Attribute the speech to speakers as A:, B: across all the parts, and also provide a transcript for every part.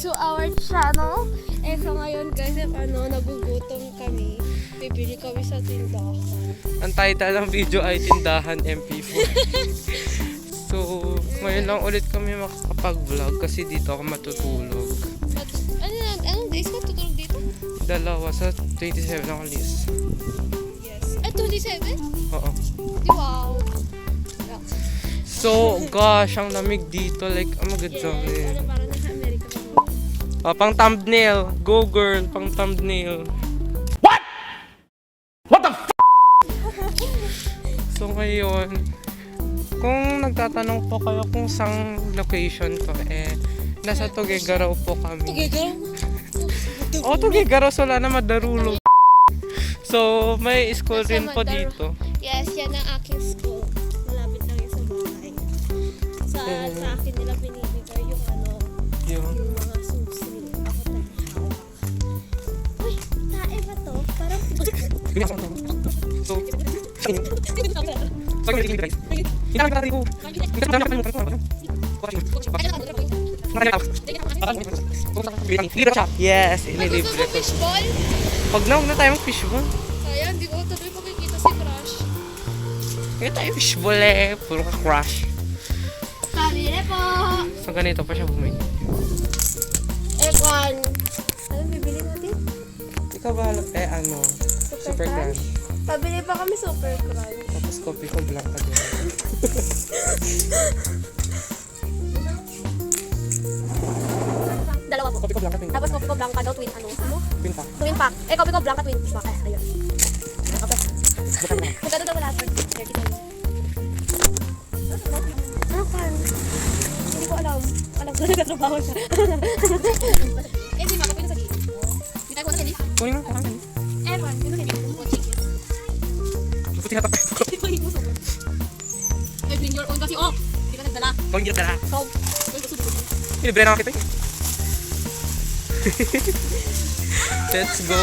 A: to our channel. Eh, so ngayon guys, nagugutom kami. Bibili kami sa tindahan.
B: Ang title ng video ay Tindahan MP4. So, ngayon lang ulit kami makakapag-vlog kasi dito ako matutulog.
A: But, anong days ka tutulog dito?
B: Dalawa sa 27 ang list.
A: Yes. At 27?
B: Oo.
A: Wow.
B: So, gosh, ang lamig dito. Like, oh my God,
A: Yes, parang nasa Amerika pa.
B: pang thumbnail. Go girl, pang thumbnail. So ngayon, kung nagtatanong po kayo kung saan location to, nasa Tuguegarao po kami.
A: Tuguegarao?
B: Tuguegarao, so wala na Madarulog. So, may school rin po dito.
A: Yes, yan ang aking school. Malapit lang yun sa bahay. Sa akin nila binibigay yung yung mga susi. Ako taghihawak. Uy, tae ba to? Parang...
B: So, yes, inilibre ko.
A: Fishball?
B: Huwag na tayo mag-fishball.
A: Ayan, di ko tuloy makikita si Crush.
B: Kaya tayo fishball puro ka crush.
A: Pabili po!
B: So ganito pa siya bumili.
A: Ekwan! Ano bibili natin?
B: Ikaw ba, Super Grand.
A: Pabili pa kami Super Crunch.
B: Tapos kopi ko blanca din.
A: Dalawa po.
B: Kopi ko blanca din.
A: Tapos kopi ko blanca daw, twin ano?
B: Twin pack.
A: Twin pack. Kopi ko blanca, twin pack. Ayun. Okay. Magkano daw wala? 30 dollars. Ano kan? Hindi ko alam. Alam ko nagtatrabaho siya. Di ba? Kopi na sa gilid. Di tayo kuna kinis?
B: Kunin mo, parang ganun.
A: Ewan, yun na kinis.
B: Puti na tapos.
A: Di ba yung susunod? Ay, bring your own kasi. Oh! Di ka nagdala.
B: Kung hindi na.
A: So, yung susunod.
B: Ilibre na kita. Let's go.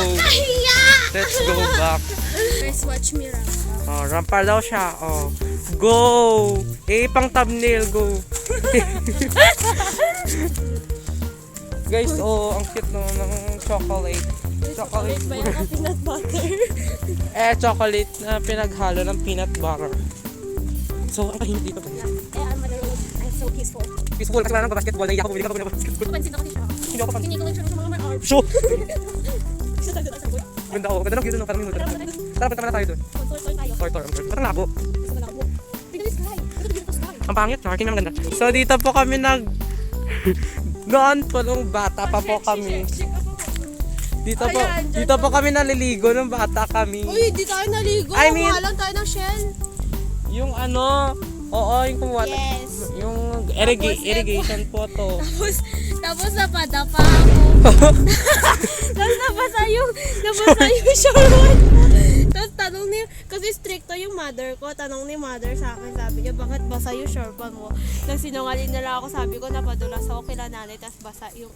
B: Let's go back.
A: Guys, watch me run.
B: Rampar daw siya. Go! Pang thumbnail, go. Guys, ang cute ng chocolate. Chocolate
A: ba yung peanut butter?
B: Chocolate na pinaghalo ng peanut butter. So, ang tahimik dito.
A: I'm madalulog. I'm so peaceful.
B: Peaceful kasi wala nang basketball. Naiyak ako, bumili ka pa ng basketball.
A: Pansin ako siya.
B: Hindi ako pansin.
A: Pinigil siya ng mga arms.
B: Show!
A: Isa tayo doon sa boy.
B: Ganda ako. Ganda ng view doon. Parang minuto. Tara, punta na tayo doon.
A: Consort tayo.
B: Tor. Parang labo.
A: Gusto na lang mo. Tignan yung sky. Tignan yung sky.
B: Ang pangit, charking ang ganda. So, dito po kami noon po nung bata pa po kami. Dito po kami naliligo nung bata kami.
A: Uy, di tayo naligo.
B: I mean-
A: Kuha lang tayo ng shell.
B: Yung yung kumuha.
A: Yes.
B: Yung
A: Tapos,
B: irrigation po to.
A: Tapos napadapa ako. Tapos nabasa yung shortwan. Tapos kasi stricto yung mother ko, tanong ni mother sa akin, sabi niya, bakit basa yung shortwan mo? Nagsinungaling na lang ako, sabi ko, napadulas ako kila nanay, tapos basa yung